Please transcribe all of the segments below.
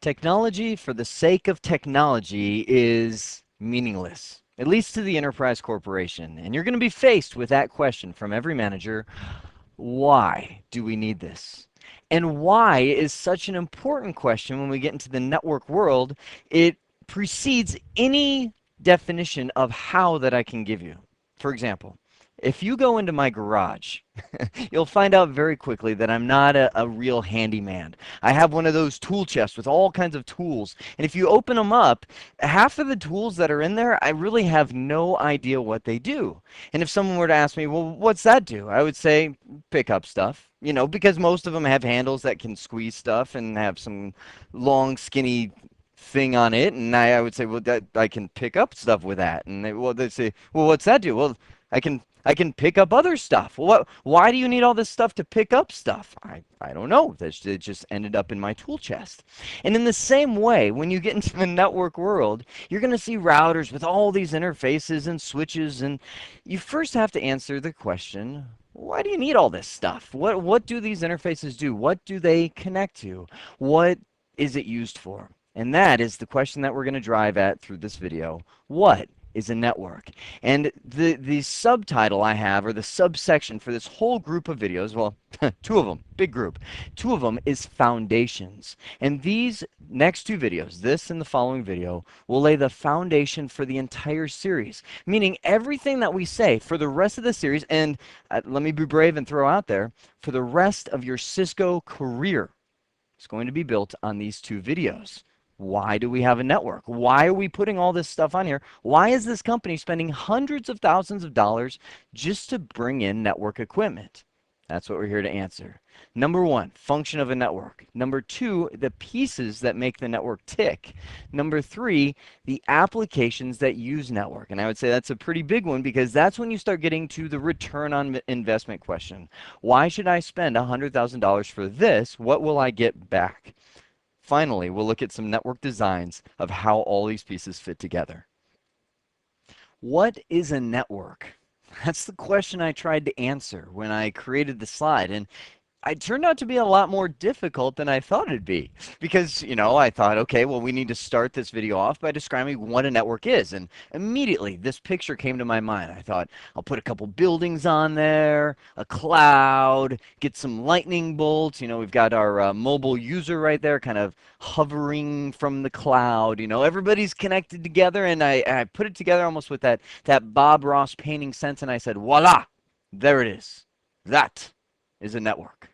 Technology for the sake of technology is meaningless, at least to the enterprise corporation. And you're going to be faced with that question from every manager: why do we need this? And why is such an important question when we get into the network world. It precedes any definition of how that I can give you. For example, if you go into my garage, you'll find out very quickly that I'm not a real handyman. I have one of those tool chests with all kinds of tools. And if you open them up, half of the tools that are in there, I really have no idea what they do. And if someone were to ask me, well, what's that do? I would say, pick up stuff. You know, because most of them have handles that can squeeze stuff and have some long, skinny thing on it. And I would say, well, that I can pick up stuff with that. And they'd say, well, what's that do? Well, I can pick up other stuff. Well, why do you need all this stuff to pick up stuff? I don't know. It just ended up in my tool chest. And in the same way, when you get into the network world, you're going to see routers with all these interfaces and switches. And you first have to answer the question, why do you need all this stuff? What do these interfaces do? What do they connect to? What is it used for? And that is the question that we're going to drive at through this video. What is a network? And the subtitle I have, or the subsection for this whole group of videos, well, two of them, big group, two of them is foundations. And these next two videos, this and the following video, will lay the foundation for the entire series, meaning everything that we say for the rest of the series, and let me be brave and throw out there, for the rest of your Cisco career, is going to be built on these two videos. Why do we have a network? Why are we putting all this stuff on here? Why is this company spending hundreds of thousands of dollars just to bring in network equipment? That's what we're here to answer. Number one, function of a network. Number two, the pieces that make the network tick. Number three, the applications that use network. And I would say that's a pretty big one, because that's when you start getting to the return on investment question. Why should I spend $100,000 for this? What will I get back? Finally, we'll look at some network designs of how all these pieces fit together. What is a network? That's the question I tried to answer when I created the slide. And it turned out to be a lot more difficult than I thought it'd be, because, I thought, okay, well, we need to start this video off by describing what a network is. And immediately this picture came to my mind. I thought, I'll put a couple buildings on there, a cloud, get some lightning bolts. We've got our mobile user right there kind of hovering from the cloud. Everybody's connected together, and I put it together almost with that Bob Ross painting sense, and I said, voila, there it is. That is a network.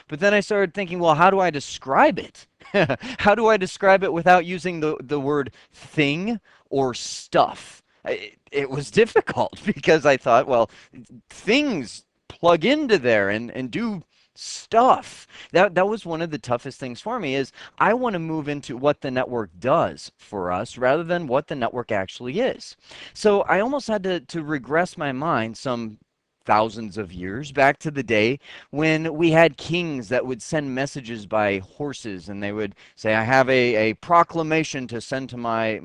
But then I started thinking, well, how do I describe it? How do I describe it without using the word thing or stuff? It was difficult, because I thought, well, things plug into there and do stuff. That was one of the toughest things for me, is I want to move into what the network does for us rather than what the network actually is. So I almost had to regress my mind some thousands of years back to the day when we had kings that would send messages by horses, and they would say, I have a proclamation to send to my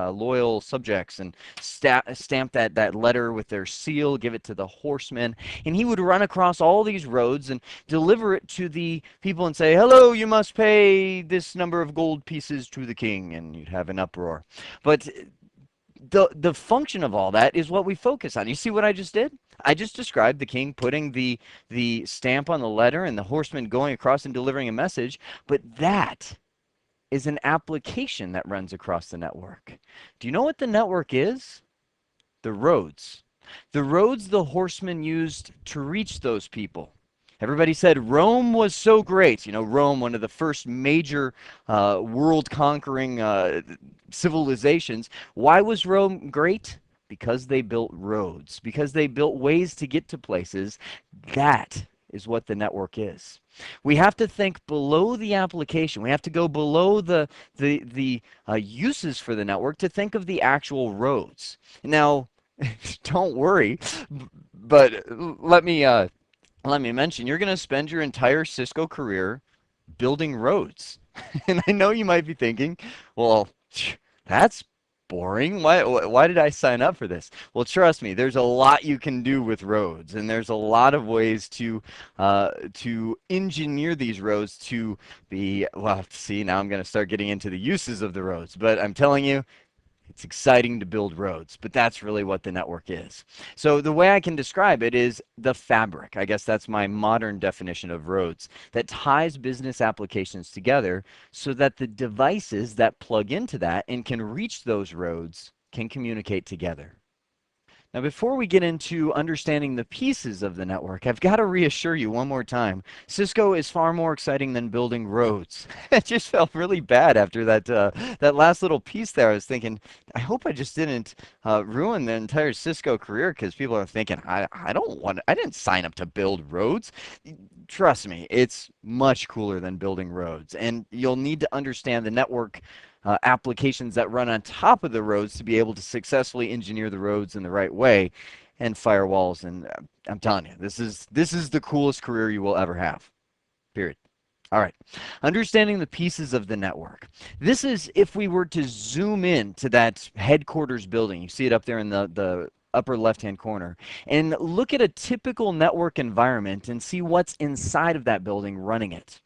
loyal subjects, and stamp that letter with their seal, give it to the horseman, and he would run across all these roads and deliver it to the people and say, hello, you must pay this number of gold pieces to the king, and you'd have an uproar. But the function of all that is what we focus on. You see what I just did? I just described the king putting the stamp on the letter and the horseman going across and delivering a message, but that is an application that runs across the network. Do you know what the network is? The roads. The roads the horsemen used to reach those people. Everybody said Rome was so great. Rome, one of the first major world-conquering civilizations. Why was Rome great? Because they built roads, because they built ways to get to places. That is what the network is. We have to think below the application. We have to go below the uses for the network to think of the actual roads. Now, don't worry, but let me mention, you're going to spend your entire Cisco career building roads. And I know you might be thinking, well, that's boring. Why did I sign up for this? Well, trust me, there's a lot you can do with roads, and there's a lot of ways to engineer these roads to be, well, see, now I'm going to start getting into the uses of the roads, but I'm telling you, it's exciting to build roads, but that's really what the network is. So the way I can describe it is the fabric. I guess that's my modern definition of roads that ties business applications together so that the devices that plug into that and can reach those roads can communicate together. Now, before we get into understanding the pieces of the network, I've got to reassure you one more time. Cisco is far more exciting than building roads. It just felt really bad after that last little piece there. I was thinking, I hope I just didn't ruin the entire Cisco career because people are thinking, I don't want, I didn't sign up to build roads. Trust me, it's much cooler than building roads, and you'll need to understand the network applications that run on top of the roads to be able to successfully engineer the roads in the right way and firewalls. And I'm telling you, this is the coolest career you will ever have. Period. All right. Understanding the pieces of the network. This is if we were to zoom in to that headquarters building. You see it up there in the upper left-hand corner, and look at a typical network environment and see what's inside of that building running it.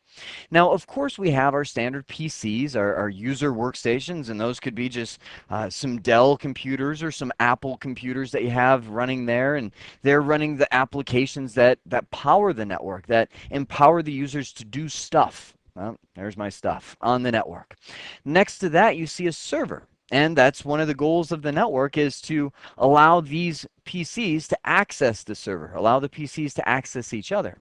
Now, of course, we have our standard PCs, our user workstations, and those could be just some Dell computers or some Apple computers that you have running there, and they're running the applications that power the network, that empower the users to do stuff. Well, there's my stuff on the network. Next to that, you see a server. And that's one of the goals of the network is to allow these PCs to access the server, allow the PCs to access each other.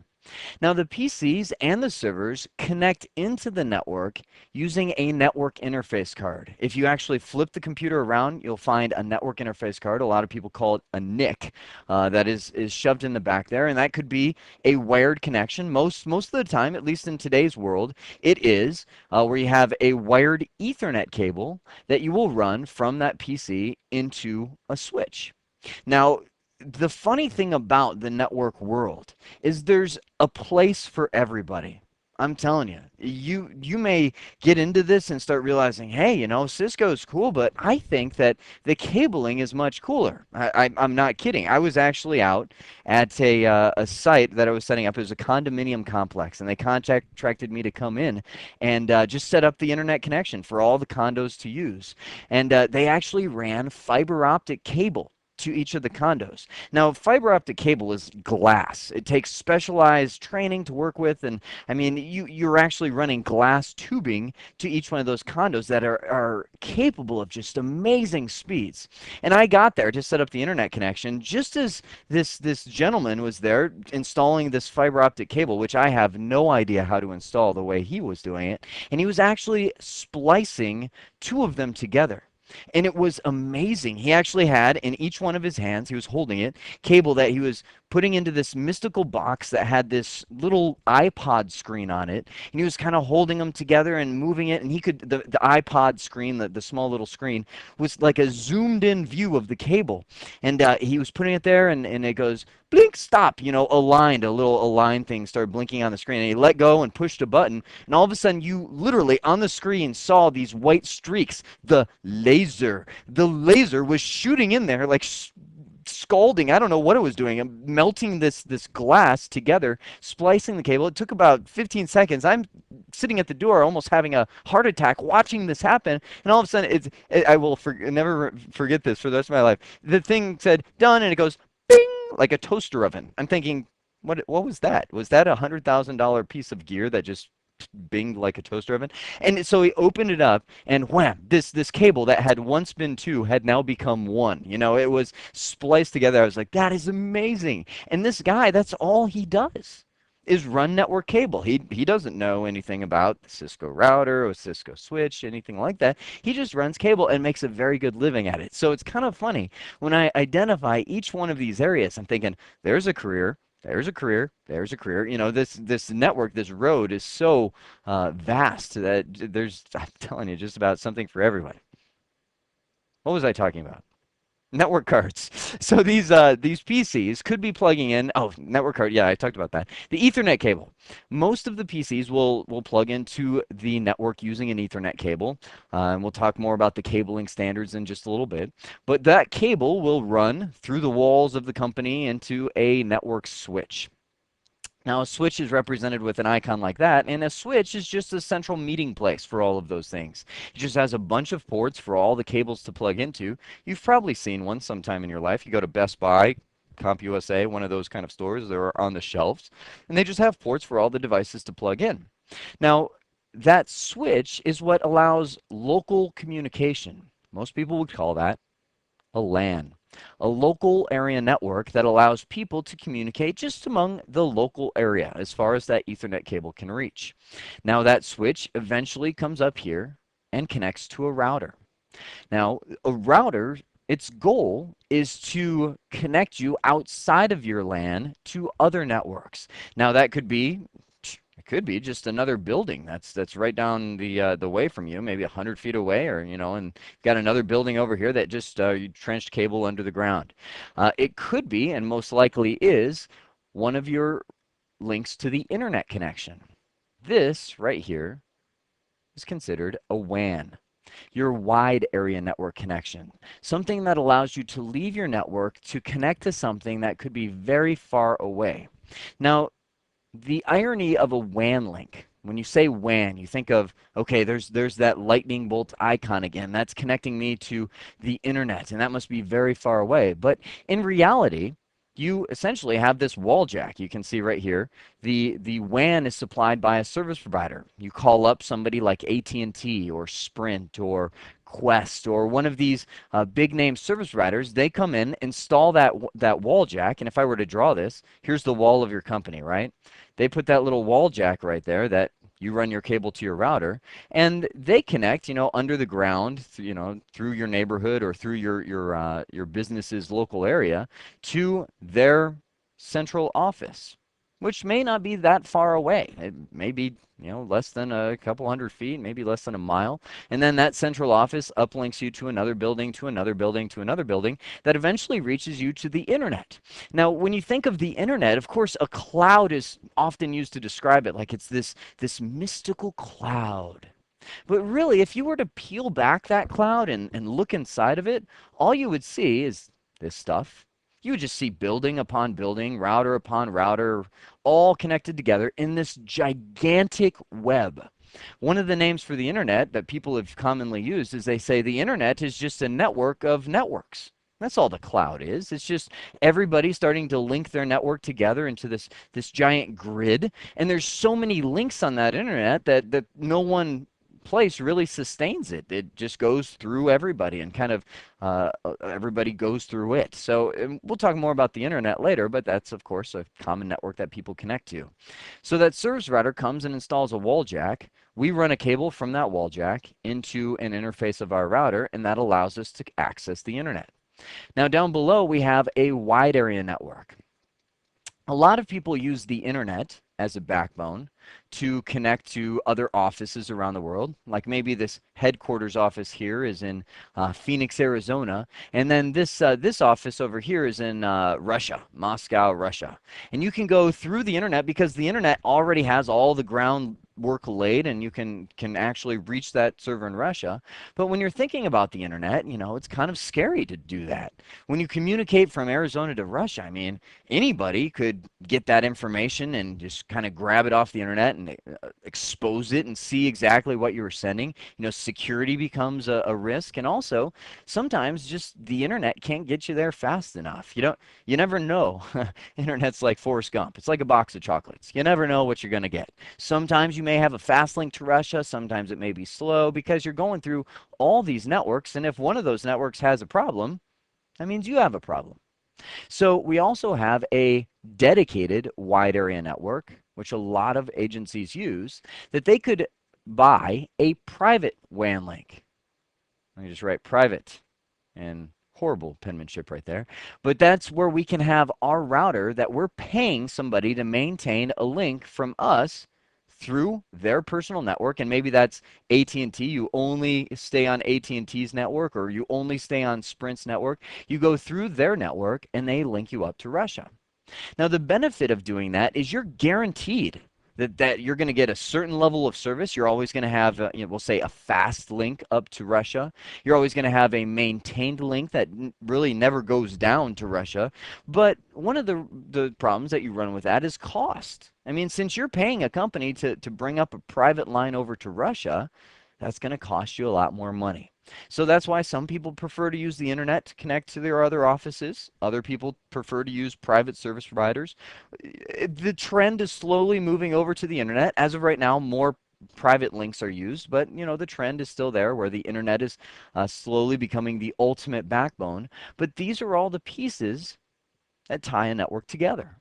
Now, the PCs and the servers connect into the network using a network interface card. If you actually flip the computer around, you'll find a network interface card. A lot of people call it a NIC that is shoved in the back there, and that could be a wired connection. Most of the time, at least in today's world, it is where you have a wired Ethernet cable that you will run from that PC into a switch. Now, the funny thing about the network world is there's a place for everybody. I'm telling you, you may get into this and start realizing, hey, Cisco's cool, but I think that the cabling is much cooler. I'm not kidding. I was actually out at a site that I was setting up. It was a condominium complex, and they contracted me to come in and just set up the internet connection for all the condos to use. And they actually ran fiber optic cable to each of the condos. Now, fiber optic cable is glass. It takes specialized training to work with, and I mean, you're actually running glass tubing to each one of those condos that are capable of just amazing speeds. And I got there to set up the internet connection just as this gentleman was there installing this fiber optic cable, which I have no idea how to install the way he was doing it, and he was actually splicing two of them together. And it was amazing. He actually had in each one of his hands, he was holding it, cable that he was putting into this mystical box that had this little iPod screen on it. And he was kind of holding them together and moving it. And he could, the iPod screen, the small little screen, was like a zoomed in view of the cable. And he was putting it there, and it goes, blink, stop, aligned, a little align thing started blinking on the screen. And he let go and pushed a button. And all of a sudden, you literally on the screen saw these white streaks, the laser. The laser was shooting in there like scalding. I don't know what it was doing. Melting this glass together, splicing the cable. It took about 15 seconds. I'm sitting at the door, almost having a heart attack, watching this happen. And all of a sudden, I will never forget this for the rest of my life. The thing said done, and it goes bing like a toaster oven. I'm thinking, what was that? Was that $100,000 piece of gear that just binged like a toaster oven? And so he opened it up, and wham, this cable that had once been two had now become one. It was spliced together. I was like, that is amazing. And this guy, that's all he does is run network cable. He doesn't know anything about the Cisco router or Cisco switch, anything like that. He just runs cable and makes a very good living at it. So it's kind of funny when I identify each one of these areas. I'm thinking, there's a career. There's a career. There's a career. This network, this road is so vast that there's, I'm telling you, just about something for everybody. What was I talking about? Network cards. So these PCs could be plugging in. Oh, network card. Yeah, I talked about that. The Ethernet cable. Most of the PCs will plug into the network using an Ethernet cable, and we'll talk more about the cabling standards in just a little bit. But that cable will run through the walls of the company into a network switch. Now, a switch is represented with an icon like that, and a switch is just a central meeting place for all of those things. It just has a bunch of ports for all the cables to plug into. You've probably seen one sometime in your life. You go to Best Buy, CompUSA, one of those kind of stores. They're on the shelves, and they just have ports for all the devices to plug in. Now, that switch is what allows local communication. Most people would call that a LAN, a local area network that allows people to communicate just among the local area as far as that Ethernet cable can reach. Now, that switch eventually comes up here and connects to a router. Now, a router, its goal is to connect you outside of your LAN to other networks. Now, that could be it could be just another building that's right down the way from you, maybe 100 feet away, or and you've got another building over here that just you trenched cable under the ground. It could be, and most likely is, one of your links to the internet connection. This right here is considered a WAN, your wide area network connection, something that allows you to leave your network to connect to something that could be very far away. Now, the irony of a WAN link. When you say WAN, you think of, okay, there's that lightning bolt icon again. That's connecting me to the internet, and that must be very far away. But in reality, you essentially have this wall jack. You can see right here, the WAN is supplied by a service provider. You call up somebody like AT&T or Sprint or Quest or one of these big name service providers. They come in, install that wall jack, and if I were to draw this, here's the wall of your company, right? They put that little wall jack right there that you run your cable to your router, and they connect, under the ground, through your neighborhood or through your business's local area to their central office, which may not be that far away. It may be, less than a couple 100 feet, maybe less than a mile. And then that central office uplinks you to another building, to another building, to another building that eventually reaches you to the internet. Now, when you think of the internet, of course, a cloud is often used to describe it like it's this mystical cloud. But really, if you were to peel back that cloud and look inside of it, all you would see is this stuff. You would just see building upon building, router upon router, all connected together in this gigantic web. One of the names for the internet that people have commonly used is they say the internet is just a network of networks. That's all the cloud is. It's just everybody starting to link their network together into this giant grid. And there's so many links on that internet that no one place really sustains it. It just goes through everybody and kind of everybody goes through it. So we'll talk more about the internet later, but that's of course a common network that people connect to. So that service router comes and installs a wall jack. We run a cable from that wall jack into an interface of our router, and that allows us to access the internet. Now down below we have a wide area network. A lot of people use the internet as a backbone to connect to other offices around the world. Like maybe this headquarters office here is in Phoenix, Arizona, and then this office over here is in Russia, Moscow, Russia. And you can go through the internet because the internet already has all the groundwork laid, and you can actually reach that server in Russia. But when you're thinking about the internet, it's kind of scary to do that. When you communicate from Arizona to Russia, I mean, anybody could get that information and just kind of grab it off the internet and expose it and see exactly what you were sending. Security becomes a risk, and also sometimes just the internet can't get you there fast enough. You never know. Internet's like Forrest Gump. It's like a box of chocolates. You never know what you're going to get. Sometimes you may have a fast link to Russia. Sometimes it may be slow because you're going through all these networks, and if one of those networks has a problem, that means you have a problem. So we also have a dedicated wide area network, which a lot of agencies use, that they could buy a private WAN link. Let me just write private, and horrible penmanship right there. But that's where we can have our router that we're paying somebody to maintain a link from us through their personal network, and maybe that's AT&T. You only stay on AT&T's network, or you only stay on Sprint's network. You go through their network and they link you up to Russia. Now, the benefit of doing that is you're guaranteed that you're going to get a certain level of service. You're always going to have, we'll say, a fast link up to Russia. You're always going to have a maintained link that really never goes down to Russia. But one of the problems that you run with that is cost. I mean, since you're paying a company to bring up a private line over to Russia, that's going to cost you a lot more money. So that's why some people prefer to use the internet to connect to their other offices. Other people prefer to use private service providers. The trend is slowly moving over to the internet. As of right now, more private links are used, but the trend is still there where the internet is slowly becoming the ultimate backbone. But these are all the pieces that tie a network together.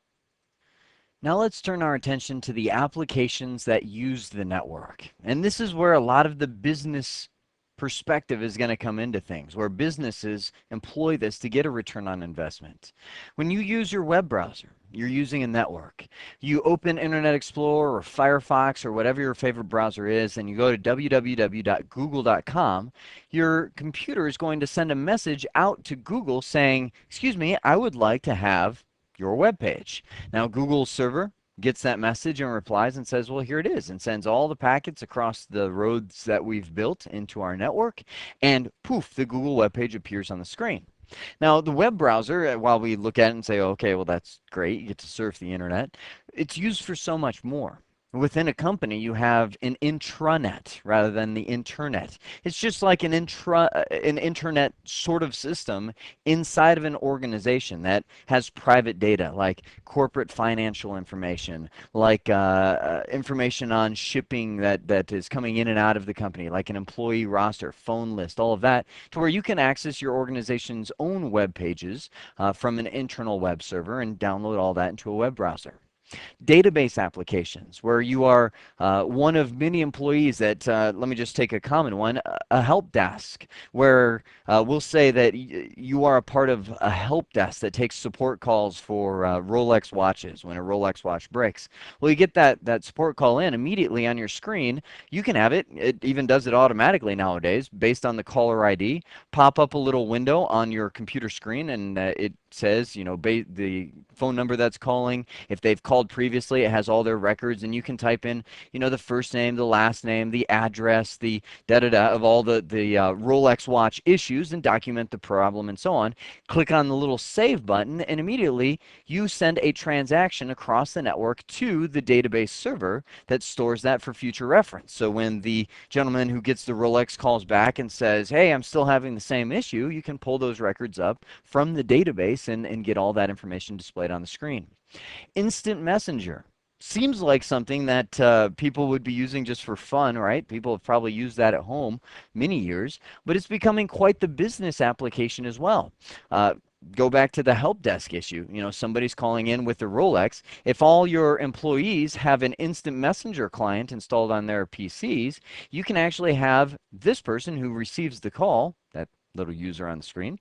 Now let's turn our attention to the applications that use the network. And this is where a lot of the business perspective is going to come into things, where businesses employ this to get a return on investment. When you use your web browser, you're using a network. You open Internet Explorer or Firefox or whatever your favorite browser is, and you go to www.google.com, your computer is going to send a message out to Google saying, excuse me, I would like to have your web page. Now Google's server gets that message and replies and says, well, here it is, and sends all the packets across the roads that we've built into our network, and poof, the Google web page appears on the screen. Now, the web browser, while we look at it and say, okay, well, that's great, you get to surf the internet, it's used for so much more. Within a company, you have an intranet rather than the internet. It's just like an internet sort of system inside of an organization that has private data, like corporate financial information, like information on shipping that is coming in and out of the company, like an employee roster, phone list, all of that, to where you can access your organization's own web pages from an internal web server and download all that into a web browser. Database applications, where you are one of many employees that, let me just take a common one, a help desk, where we'll say that you are a part of a help desk that takes support calls for Rolex watches when a Rolex watch breaks. Well, you get that support call in immediately on your screen. You can have it even does it automatically nowadays based on the caller ID, pop up a little window on your computer screen, and it says, the phone number that's calling. If they've called previously, it has all their records, and you can type in, the first name, the last name, the address, the da-da-da of all the Rolex watch issues and document the problem and so on. Click on the little save button, and immediately you send a transaction across the network to the database server that stores that for future reference. So when the gentleman who gets the Rolex calls back and says, hey, I'm still having the same issue, you can pull those records up from the database and get all that information displayed on the screen. Instant Messenger seems like something that people would be using just for fun, right? People have probably used that at home many years, but it's becoming quite the business application as well. Go back to the help desk issue. Somebody's calling in with the Rolex. If all your employees have an instant messenger client installed on their PCs, you can actually have this person who receives the call, that little user on the screen,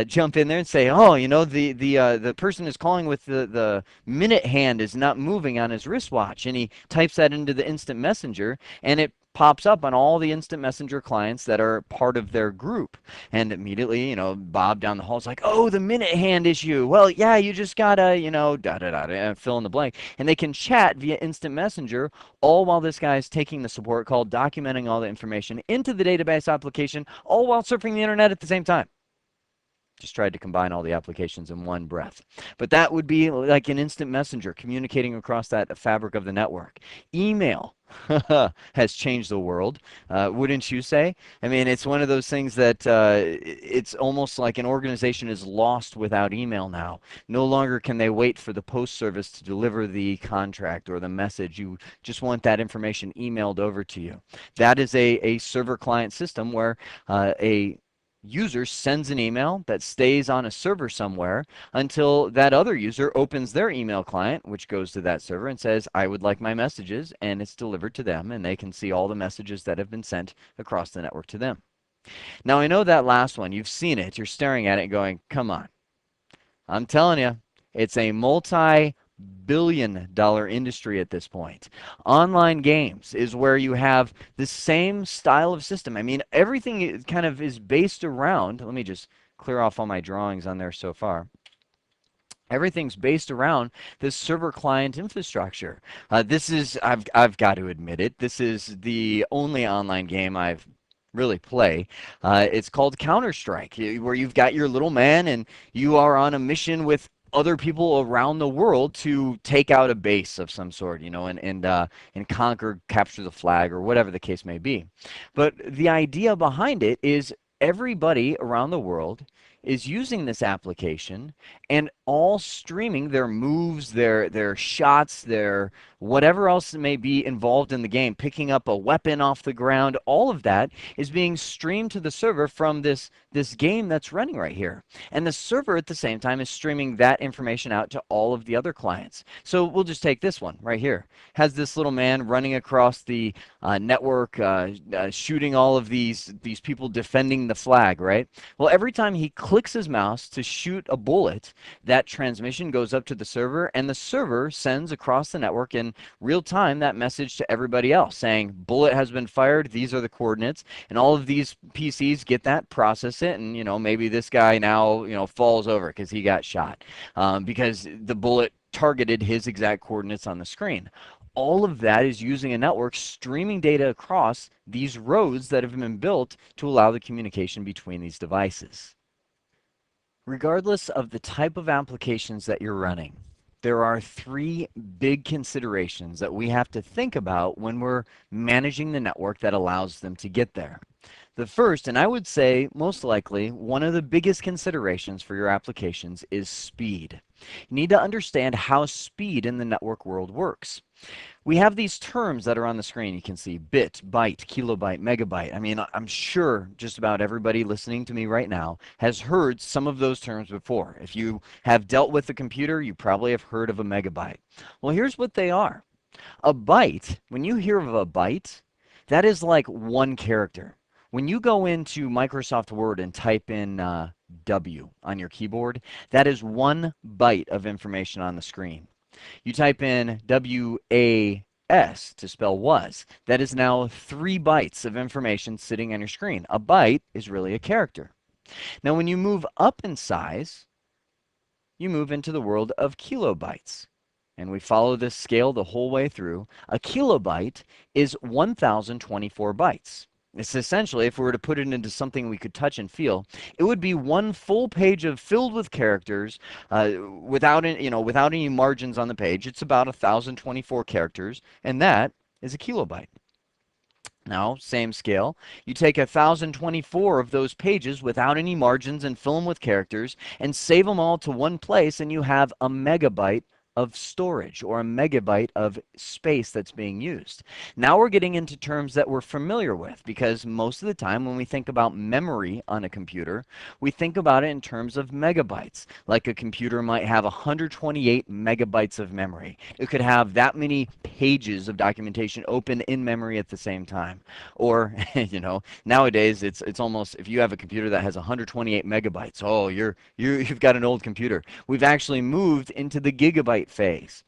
jump in there and say, oh, the person is calling with the minute hand is not moving on his wristwatch, and he types that into the instant messenger, and it pops up on all the instant messenger clients that are part of their group. And immediately, Bob down the hall is like, oh, the minute hand issue. Well, yeah, you just gotta, da da da, fill in the blank. And they can chat via instant messenger, all while this guy is taking the support call, documenting all the information into the database application, all while surfing the internet at the same time. Just tried to combine all the applications in one breath. But that would be like an instant messenger communicating across that fabric of the network. Email has changed the world, wouldn't you say? I mean, it's one of those things that it's almost like an organization is lost without email now. No longer can they wait for the post service to deliver the contract or the message. You just want that information emailed over to you. That is a server client system where a user sends an email that stays on a server somewhere until that other user opens their email client, which goes to that server and says, I would like my messages, and it's delivered to them, and they can see all the messages that have been sent across the network to them. Now, I know that last one, you've seen it, you're staring at it and going, come on. I'm telling you, it's a multi billion-dollar industry at this point. Online games is where you have the same style of system. I mean, everything kind of is based around, let me just clear off all my drawings on there so far. Everything's based around this server client infrastructure. This is, I've got to admit it, this is the only online game I've really play. It's called Counter-Strike, where you've got your little man and you are on a mission with other people around the world to take out a base of some sort, you know, and conquer, capture the flag, or whatever the case may be. But the idea behind it is everybody around the world is using this application and all streaming their moves, their shots, their whatever else may be involved in the game, picking up a weapon off the ground, all of that is being streamed to the server from this game that's running right here. And the server at the same time is streaming that information out to all of the other clients. So we'll just take this one right here. Has this little man running across the network, shooting all of these people defending the flag, right? Well, every time he clicks his mouse to shoot a bullet, that transmission goes up to the server, and the server sends across the network in real time that message to everybody else saying, bullet has been fired, these are the coordinates, and all of these PCs get that, process it, and, you know, maybe this guy now, you know, falls over because he got shot because the bullet targeted his exact coordinates on the screen. All of that is using a network streaming data across these roads that have been built to allow the communication between these devices. Regardless of the type of applications that you're running, there are three big considerations that we have to think about when we're managing the network that allows them to get there. The first, and I would say most likely, one of the biggest considerations for your applications is speed. You need to understand how speed in the network world works. We have these terms that are on the screen. You can see bit, byte, kilobyte, megabyte. I mean, I'm sure just about everybody listening to me right now has heard some of those terms before. If you have dealt with a computer, you probably have heard of a megabyte. Well, here's what they are. A byte, when you hear of a byte, that is like one character. When you go into Microsoft Word and type in W on your keyboard, that is 1 byte of information on the screen. You type in WAS to spell was. That is now 3 bytes of information sitting on your screen. A byte is really a character. Now, when you move up in size, you move into the world of kilobytes. And we follow this scale the whole way through. A kilobyte is 1,024 bytes. It's essentially, if we were to put it into something we could touch and feel, it would be one full page filled with characters without any margins on the page. It's about 1,024 characters, and that is a kilobyte. Now, same scale, you take 1,024 of those pages without any margins and fill them with characters and save them all to one place, and you have a megabyte of storage or a megabyte of space that's being used. Now we're getting into terms that we're familiar with, because most of the time when we think about memory on a computer, we think about it in terms of megabytes. Like a computer might have 128 megabytes of memory. It could have that many pages of documentation open in memory at the same time. Or, you know, nowadays it's almost, if you have a computer that has 128 megabytes, oh, you've got an old computer. We've actually moved into the gigabyte phase.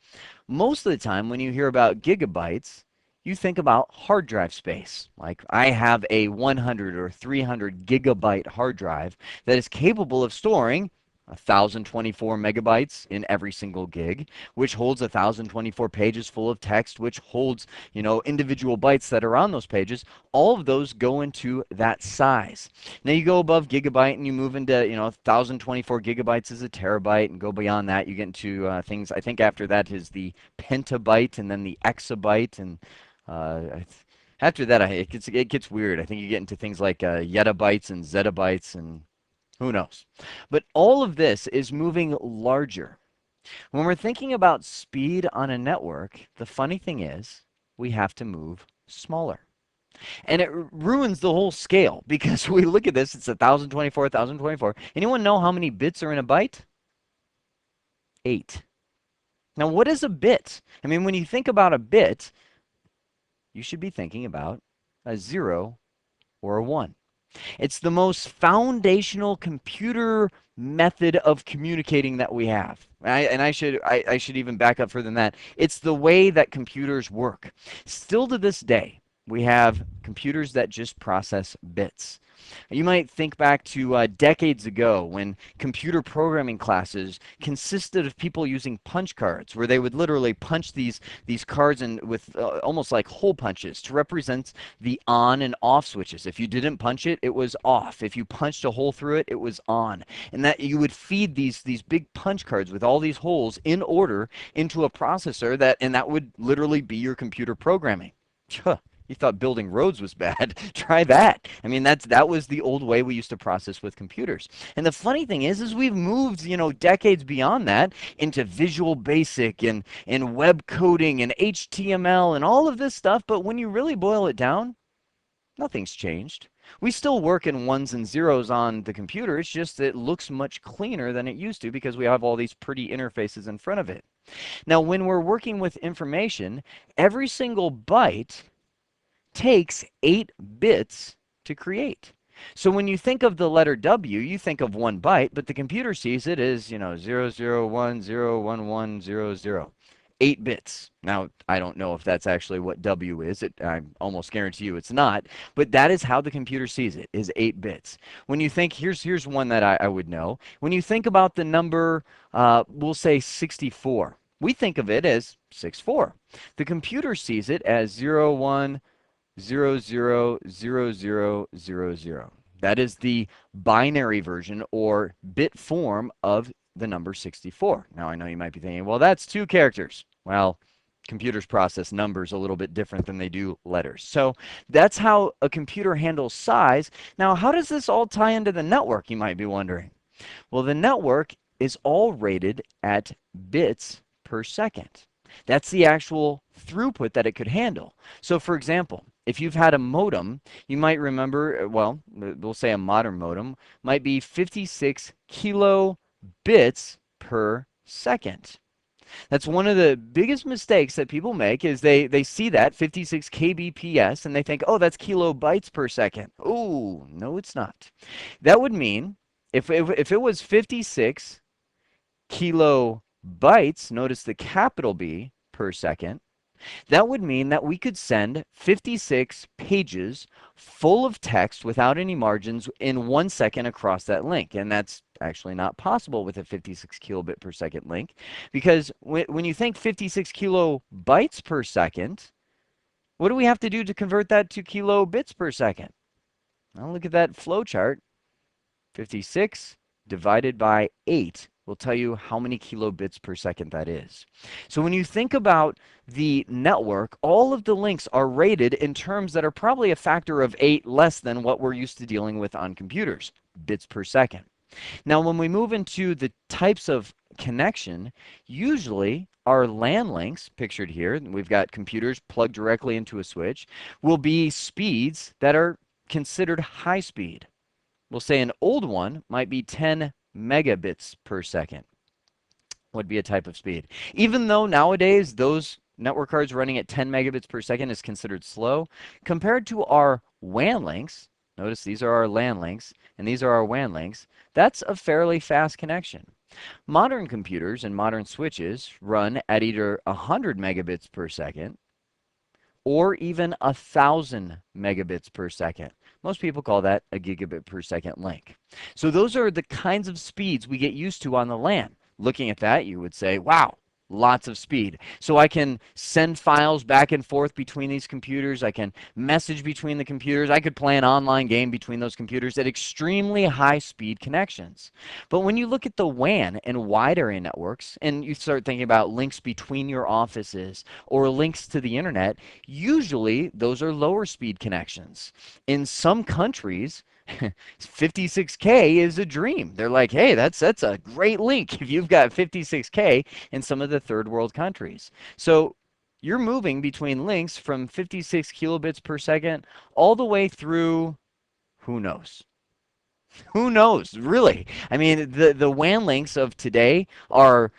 Most of the time when you hear about gigabytes, you think about hard drive space. Like, I have a 100 or 300 gigabyte hard drive that is capable of storing 1,024 megabytes in every single gig, which holds 1,024 pages full of text, which holds, you know, individual bytes that are on those pages. All of those go into that size. Now you go above gigabyte and you move into, you know, 1,024 gigabytes is a terabyte, and go beyond that, you get into things, I think after that is the pentabyte and then the exabyte, and after that it gets weird. I think you get into things like yettabytes and zettabytes and who knows? But all of this is moving larger. When we're thinking about speed on a network, the funny thing is we have to move smaller. And it ruins the whole scale, because we look at this, it's 1,024, 1,024. Anyone know how many bits are in a byte? 8. Now, what is a bit? I mean, when you think about a bit, you should be thinking about a 0 or a 1. It's the most foundational computer method of communicating that we have. I should even back up further than that. It's the way that computers work. Still to this day, we have computers that just process bits. You might think back to decades ago when computer programming classes consisted of people using punch cards, where they would literally punch these cards in with almost like hole punches to represent the on and off switches. If you didn't punch it, it was off. If you punched a hole through it, it was on. And that you would feed these big punch cards with all these holes in order into a processor and that would literally be your computer programming. You thought building roads was bad. Try that. I mean, that was the old way we used to process with computers. And the funny thing is we've moved, decades beyond that into Visual Basic and web coding and HTML and all of this stuff. But when you really boil it down, nothing's changed. We still work in ones and zeros on the computer. It's just that it looks much cleaner than it used to because we have all these pretty interfaces in front of it. Now, when we're working with information, every single byte takes 8 bits to create. So when you think of the letter W, you think of 1 byte, but the computer sees it as, 00101100. 8 bits. Now, I don't know if that's actually what W is. I almost guarantee you it's not, but that is how the computer sees it, is 8 bits. When you think, here's one that I would know. When you think about the number, we'll say 64, we think of it as 64. The computer sees it as 01000000. That is the binary version or bit form of the number 64. Now, I know you might be thinking, well, that's 2 characters. Well, computers process numbers a little bit different than they do letters. So that's how a computer handles size. Now, how does this all tie into the network, you might be wondering? Well, the network is all rated at bits per second. That's the actual throughput that it could handle. So for example, if you've had a modem, you might remember, well, we'll say a modern modem might be 56 kilobits per second. That's one of the biggest mistakes that people make is they see that 56 kbps and they think, oh, that's kilobytes per second. Oh, no, it's not. That would mean if it was 56 kilobytes, notice the capital B, per second, that would mean that we could send 56 pages full of text without any margins in 1 second across that link. And that's actually not possible with a 56 kilobit per second link because when you think 56 kilobytes per second, what do we have to do to convert that to kilobits per second? Well, look at that flow chart. 56 divided by 8 will tell you how many kilobits per second that is. So when you think about the network, all of the links are rated in terms that are probably a factor of 8 less than what we're used to dealing with on computers, bits per second. Now, when we move into the types of connection, usually our LAN links, pictured here, we've got computers plugged directly into a switch, will be speeds that are considered high speed. We'll say an old one might be 10 megabits per second would be a type of speed. Even though nowadays those network cards running at 10 megabits per second is considered slow, compared to our WAN links, notice these are our LAN links and these are our WAN links, that's a fairly fast connection. Modern computers and modern switches run at either 100 megabits per second or even 1,000 megabits per second. Most people call that a gigabit per second link. So those are the kinds of speeds we get used to on the LAN. Looking at that, you would say, wow, lots of speed. So I can send files back and forth between these computers. I can message between the computers. I could play an online game between those computers at extremely high speed connections. But when you look at the WAN and wide area networks, and you start thinking about links between your offices or links to the internet, usually those are lower speed connections. In some countries, 56K is a dream. They're like, hey, that's a great link if you've got 56K in some of the third world countries. So you're moving between links from 56 kilobits per second all the way through, who knows? Who knows, really? I mean, the WAN links of today are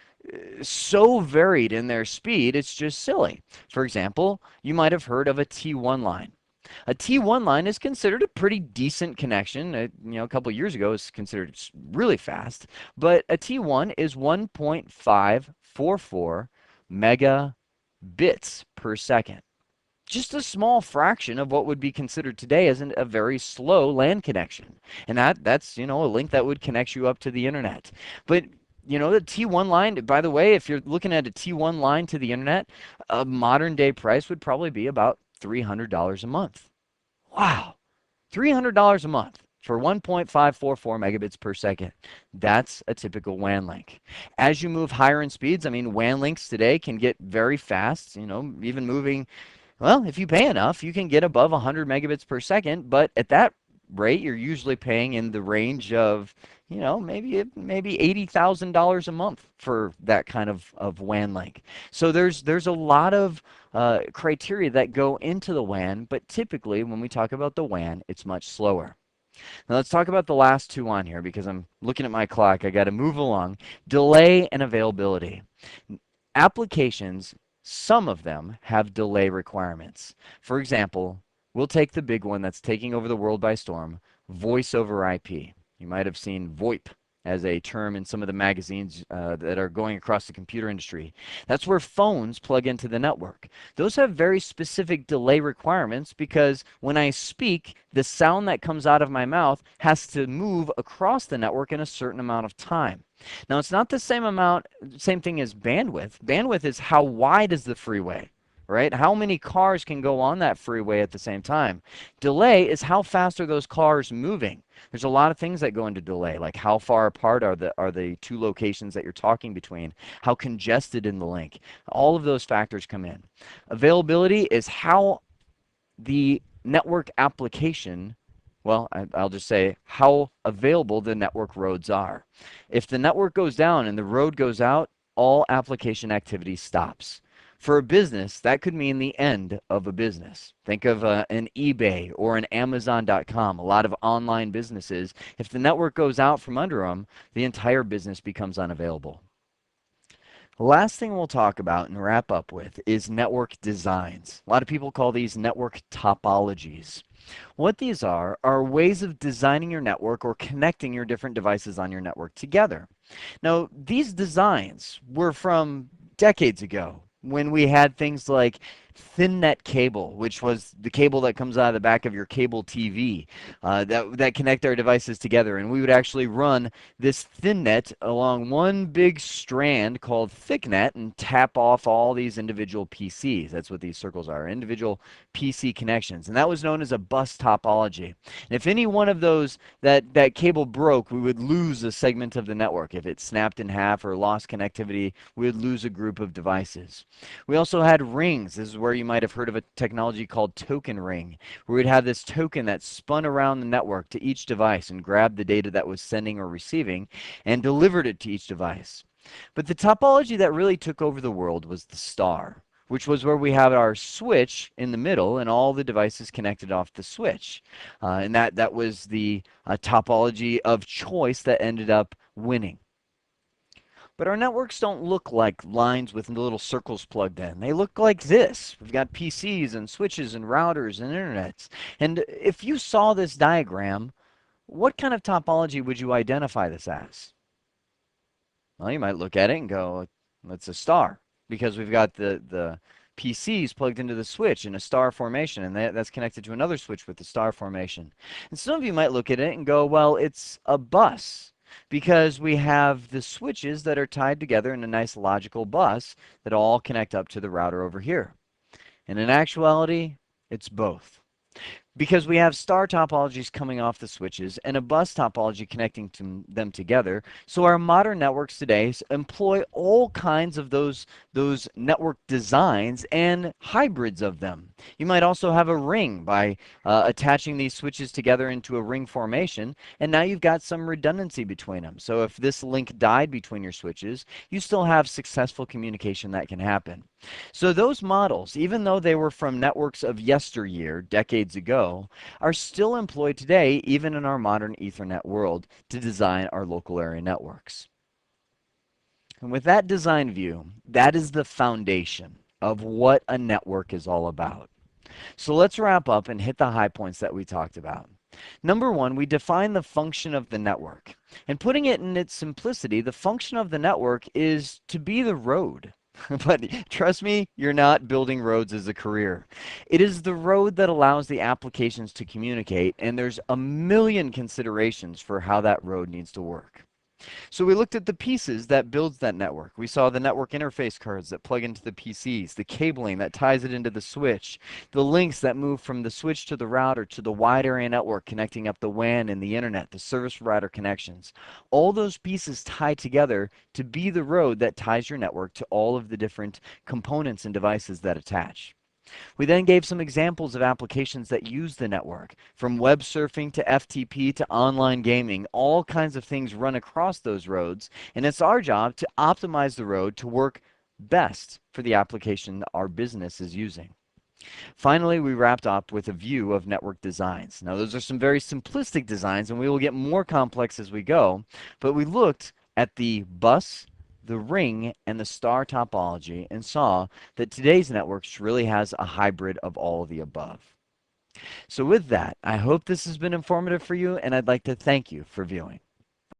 so varied in their speed, it's just silly. For example, you might have heard of a T1 line. A T1 line is considered a pretty decent connection. A couple years ago, it was considered really fast, but a T1 is 1.544 megabits per second. Just a small fraction of what would be considered today as a very slow LAN connection. And that's a link that would connect you up to the internet. But the T1 line, by the way, if you're looking at a T1 line to the internet, a modern day price would probably be about $300 a month. Wow, $300 a month for 1.544 megabits per second. That's a typical WAN link. As you move higher in speeds, I mean, WAN links today can get very fast, even moving, well, if you pay enough, you can get above 100 megabits per second, but at that rate, you're usually paying in the range of, maybe $80,000 a month for that kind of WAN link. So there's a lot of criteria that go into the WAN, but typically when we talk about the WAN, it's much slower. Now let's talk about the last two on here because I'm looking at my clock. I got to move along. Delay and availability. Applications, some of them have delay requirements. For example, we'll take the big one that's taking over the world by storm, voice over IP. You might have seen VoIP as a term in some of the magazines that are going across the computer industry. That's where phones plug into the network. Those have very specific delay requirements because when I speak, the sound that comes out of my mouth has to move across the network in a certain amount of time. Now, it's not the same thing as bandwidth. Bandwidth is how wide is the freeway, right? How many cars can go on that freeway at the same time? Delay is how fast are those cars moving? There's a lot of things that go into delay, like how far apart are the two locations that you're talking between, how congested in the link. All of those factors come in. Availability is how the network application, well, I'll just say how available the network roads are. If the network goes down and the road goes out, all application activity stops. For a business, that could mean the end of a business. Think of an eBay or an Amazon.com, a lot of online businesses. If the network goes out from under them, the entire business becomes unavailable. The last thing we'll talk about and wrap up with is network designs. A lot of people call these network topologies. What these are ways of designing your network or connecting your different devices on your network together. Now, these designs were from decades ago when we had things like thin net cable, which was the cable that comes out of the back of your cable TV that connect our devices together. And we would actually run this thin net along one big strand called thick net and tap off all these individual PCs. That's what these circles are, individual PC connections. And that was known as a bus topology. And if any one of those, that cable broke, we would lose a segment of the network. If it snapped in half or lost connectivity, we would lose a group of devices. We also had rings. This is where you might have heard of a technology called token ring, where we'd have this token that spun around the network to each device and grabbed the data that was sending or receiving and delivered it to each device. But the topology that really took over the world was the star, which was where we have our switch in the middle and all the devices connected off the switch. And that was the topology of choice that ended up winning. But our networks don't look like lines with little circles plugged in. They look like this. We've got PCs and switches and routers and internets. And if you saw this diagram, what kind of topology would you identify this as? Well, you might look at it and go, it's a star, because we've got the PCs plugged into the switch in a star formation, and that's connected to another switch with the star formation. And some of you might look at it and go, well, it's a bus, because we have the switches that are tied together in a nice logical bus that all connect up to the router over here. And in actuality, it's both. Because we have star topologies coming off the switches and a bus topology connecting them together. So our modern networks today employ all kinds of those network designs and hybrids of them. You might also have a ring by attaching these switches together into a ring formation, and now you've got some redundancy between them. So if this link died between your switches, you still have successful communication that can happen. So those models, even though they were from networks of yesteryear, decades ago, are still employed today, even in our modern Ethernet world, to design our local area networks. And with that design view, that is the foundation of what a network is all about. So let's wrap up and hit the high points that we talked about. Number one, we define the function of the network. And putting it in its simplicity, the function of the network is to be the road. But trust me, you're not building roads as a career. It is the road that allows the applications to communicate, and there's a million considerations for how that road needs to work. So we looked at the pieces that builds that network. We saw the network interface cards that plug into the PCs, the cabling that ties it into the switch, the links that move from the switch to the router to the wide area network connecting up the WAN and the internet, the service provider connections. All those pieces tie together to be the road that ties your network to all of the different components and devices that attach. We then gave some examples of applications that use the network, from web surfing to FTP to online gaming. All kinds of things run across those roads, and it's our job to optimize the road to work best for the application our business is using. Finally, we wrapped up with a view of network designs. Now, those are some very simplistic designs, and we will get more complex as we go, but we looked at the bus, the ring, and the star topology and saw that today's networks really has a hybrid of all of the above. So with that, I hope this has been informative for you, and I'd like to thank you for viewing.